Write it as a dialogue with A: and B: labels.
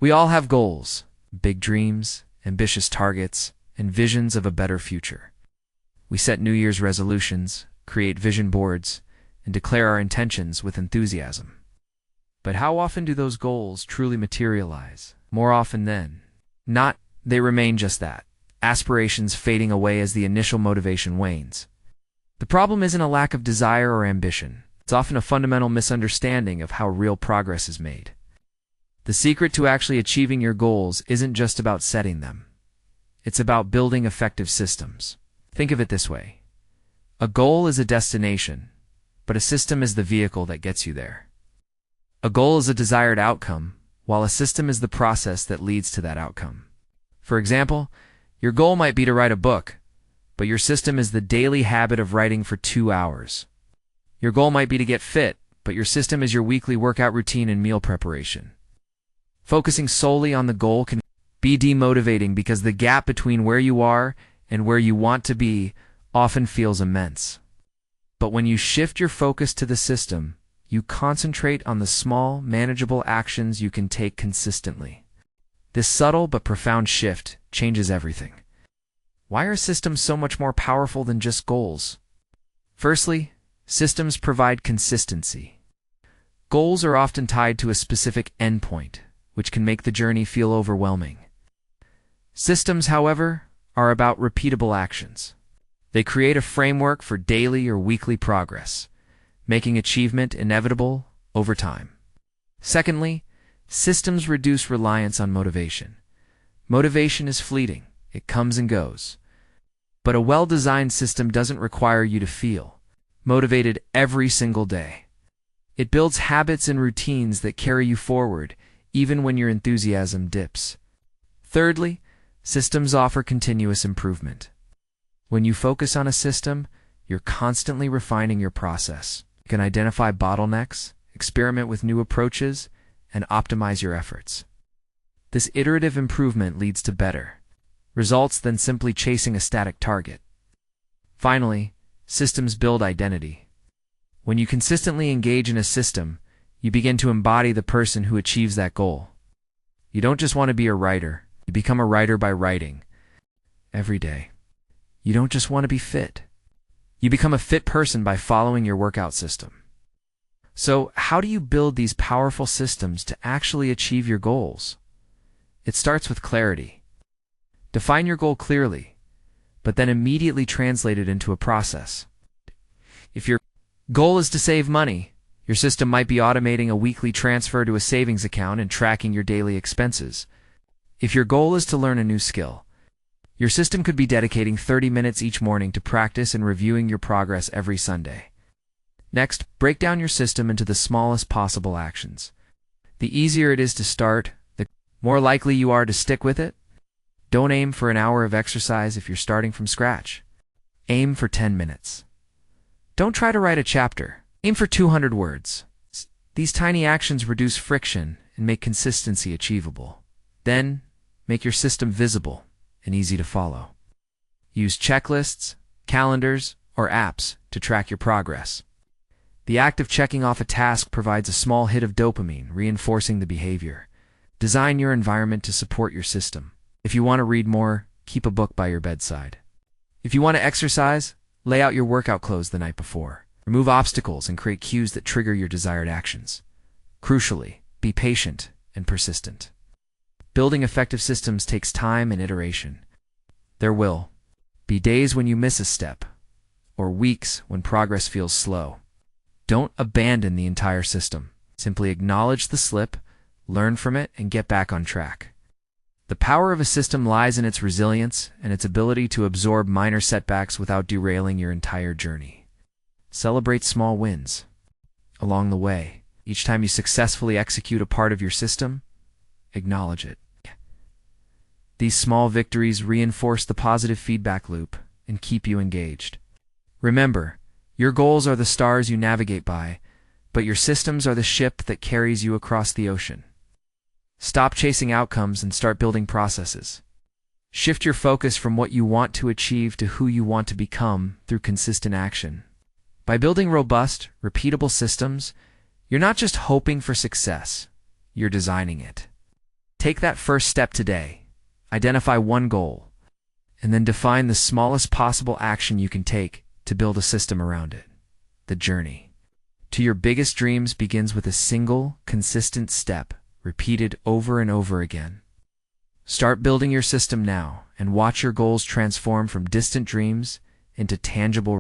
A: We all have goals, big dreams, ambitious targets, and visions of a better future. We set New Year's resolutions, create vision boards, and declare our intentions with enthusiasm. But how often do those goals truly materialize? More often than not, they remain just that, aspirations fading away as the initial motivation wanes. The problem isn't a lack of desire or ambition. It's often a fundamental misunderstanding of how real progress is made. The secret to actually achieving your goals isn't just about setting them. It's about building effective systems. Think of it this way. A goal is a destination, but a system is the vehicle that gets you there. A goal is a desired outcome, while a system is the process that leads to that outcome. For example, your goal might be to write a book, but your system is the daily habit of writing for 2 hours. Your goal might be to get fit, but your system is your weekly workout routine and meal preparation. Focusing solely on the goal can be demotivating because the gap between where you are and where you want to be often feels immense. But when you shift your focus to the system, you concentrate on the small, manageable actions you can take consistently. This subtle but profound shift changes everything. Why are systems so much more powerful than just goals? Firstly, systems provide consistency. Goals are often tied to a specific endpoint, which can make the journey feel overwhelming. Systems, however, are about repeatable actions. They create a framework for daily or weekly progress, making achievement inevitable over time. Secondly, systems reduce reliance on motivation. Motivation is fleeting. It comes and goes. But a well-designed system doesn't require you to feel motivated every single day. It builds habits and routines that carry you forward, even when your enthusiasm dips. Thirdly, systems offer continuous improvement. When you focus on a system, you're constantly refining your process. You can identify bottlenecks, experiment with new approaches, and optimize your efforts. This iterative improvement leads to better results than simply chasing a static target. Finally, systems build identity. When you consistently engage in a system, you begin to embody the person who achieves that goal. You don't just want to be a writer. You become a writer by writing every day. You don't just want to be fit. You become a fit person by following your workout system. So, how do you build these powerful systems to actually achieve your goals? It starts with clarity. Define your goal clearly, but then immediately translate it into a process. If your goal is to save money, your system might be automating a weekly transfer to a savings account and tracking your daily expenses. If your goal is to learn a new skill, your system could be dedicating 30 minutes each morning to practice and reviewing your progress every Sunday. Next, break down your system into the smallest possible actions. The easier it is to start, the more likely you are to stick with it. Don't aim for an hour of exercise if you're starting from scratch. Aim for 10 minutes. Don't try to write a chapter. Aim for 200 words. These tiny actions reduce friction and make consistency achievable. Then, make your system visible and easy to follow. Use checklists, calendars, or apps to track your progress. The act of checking off a task provides a small hit of dopamine, reinforcing the behavior. Design your environment to support your system. If you want to read more, keep a book by your bedside. If you want to exercise, lay out your workout clothes the night before. Remove obstacles and create cues that trigger your desired actions. Crucially, be patient and persistent. Building effective systems takes time and iteration. There will be days when you miss a step, or weeks when progress feels slow. Don't abandon the entire system. Simply acknowledge the slip, learn from it, and get back on track. The power of a system lies in its resilience and its ability to absorb minor setbacks without derailing your entire journey. Celebrate small wins along the way. Each time you successfully execute a part of your system, acknowledge it. These small victories reinforce the positive feedback loop and keep you engaged. Remember, your goals are the stars you navigate by, but your systems are the ship that carries you across the ocean. Stop chasing outcomes and start building processes. Shift your focus from what you want to achieve to who you want to become through consistent action. By building robust, repeatable systems, you're not just hoping for success, you're designing it. Take that first step today. Identify one goal, and then define the smallest possible action you can take to build a system around it. The journey to your biggest dreams begins with a single, consistent step, repeated over and over again. Start building your system now and watch your goals transform from distant dreams into tangible